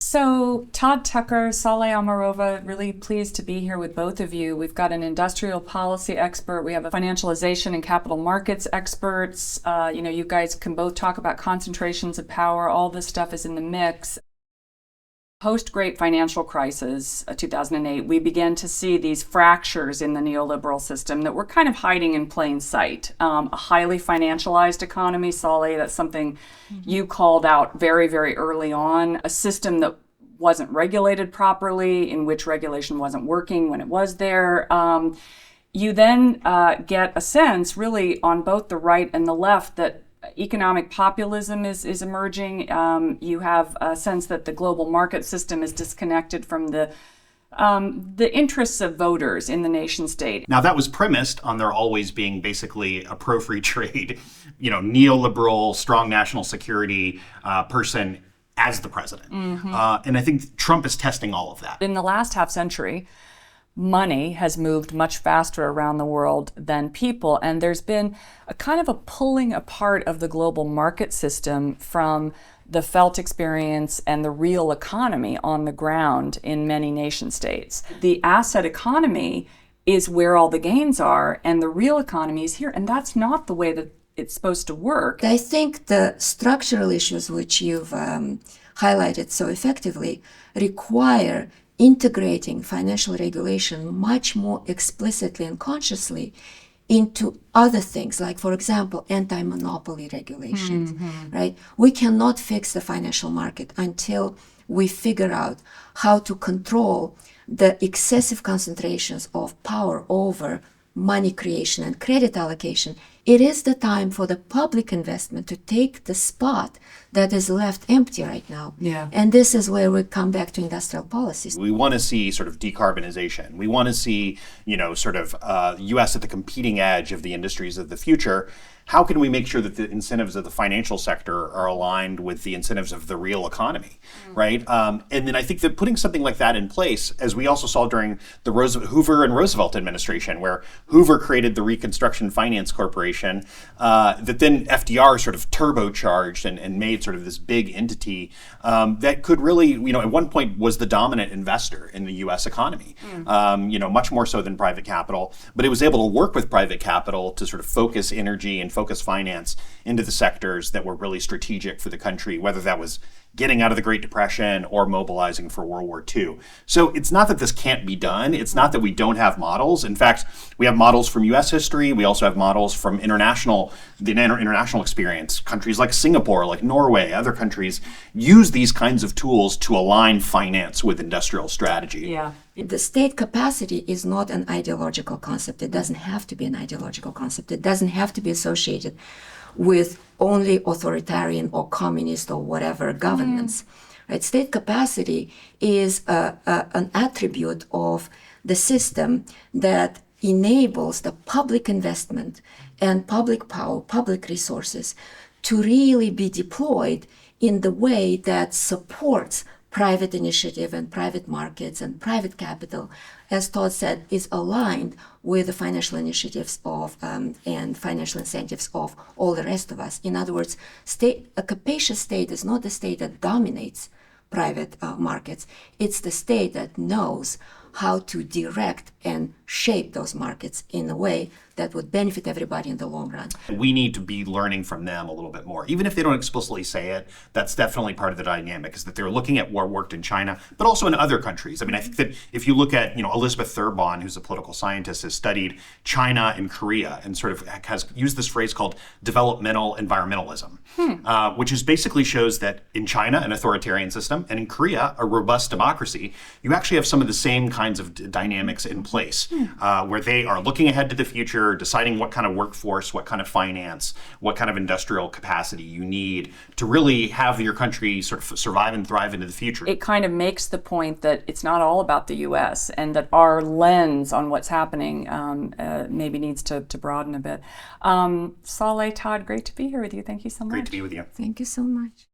So, Todd Tucker, Saule Omarova, really pleased to be here with both of you. We've got an industrial policy expert. We have a financialization and capital markets experts. You guys can both talk about concentrations of power. All this stuff is in the mix. Post-Great Financial Crisis, 2008, we began to see these fractures in the neoliberal system that were kind of hiding in plain sight. A highly financialized economy, Saule, that's something you called out very, very early on. A system that wasn't regulated properly, in which regulation wasn't working when it was there. You then get a sense, really, on both the right and the left that economic populism is emerging. You have a sense that the global market system is disconnected from the interests of voters in the nation state. Now, that was premised on there always being basically a pro-free trade, neoliberal, strong national security person as the president. And I think Trump is testing all of that. In the last half century, money has moved much faster around the world than people, and there's been a kind of a pulling apart of the global market system from the felt experience and the real economy on the ground in many nation states. The asset economy is where all the gains are, and the real economy is here, and that's not the way that it's supposed to work. I think the structural issues which you've highlighted so effectively require integrating financial regulation much more explicitly and consciously into other things, like, for example, anti-monopoly regulations, right? We cannot fix the financial market until we figure out how to control the excessive concentrations of power over money creation and credit allocation. It is the time for the public investment to take the spot that is left empty right now. Yeah. And this is where we come back to industrial policies. We want to see sort of decarbonization. We want to see, U.S. at the competing edge of the industries of the future. How can we make sure that the incentives of the financial sector are aligned with the incentives of the real economy, right? And then I think that putting something like that in place, as we also saw during the Hoover and Roosevelt administration, where Hoover created the Reconstruction Finance Corporation, that then FDR sort of turbocharged and made sort of this big entity that could really, at one point was the dominant investor in the U.S. economy, much more so than private capital. But it was able to work with private capital to sort of focus energy and focus finance into the sectors that were really strategic for the country, whether that was getting out of the Great Depression or mobilizing for World War II. So it's not that this can't be done. It's not that we don't have models. In fact, we have models from U.S. history. We also have models from the international experience. Countries like Singapore, like Norway, other countries use these kinds of tools to align finance with industrial strategy. Yeah. The state capacity is not an ideological concept. It doesn't have to be an ideological concept. It doesn't have to be associated with only authoritarian or communist or whatever governments. Right? State capacity is an attribute of the system that enables the public investment and public power, public resources to really be deployed in the way that supports private initiative and private markets and private capital, as Todd said, is aligned with the financial initiatives of and financial incentives of all the rest of us. In other words, a capacious state is not the state that dominates private markets. It's the state that knows how to direct and shape those markets in a way that would benefit everybody in the long run. We need to be learning from them a little bit more. Even if they don't explicitly say it, that's definitely part of the dynamic, is that they're looking at what worked in China, but also in other countries. I mean, I think that if you look at, Elizabeth Thurbon, who's a political scientist, has studied China and Korea and sort of has used this phrase called developmental environmentalism, which is basically shows that in China, an authoritarian system, and in Korea, a robust democracy, you actually have some of the same kinds of dynamics in place, where they are looking ahead to the future, deciding what kind of workforce, what kind of finance, what kind of industrial capacity you need to really have your country sort of survive and thrive into the future. It kind of makes the point that it's not all about the U.S. and that our lens on what's happening maybe needs to broaden a bit. Saule, Todd, great to be here with you. Thank you so much. Great to be with you. Thank you so much.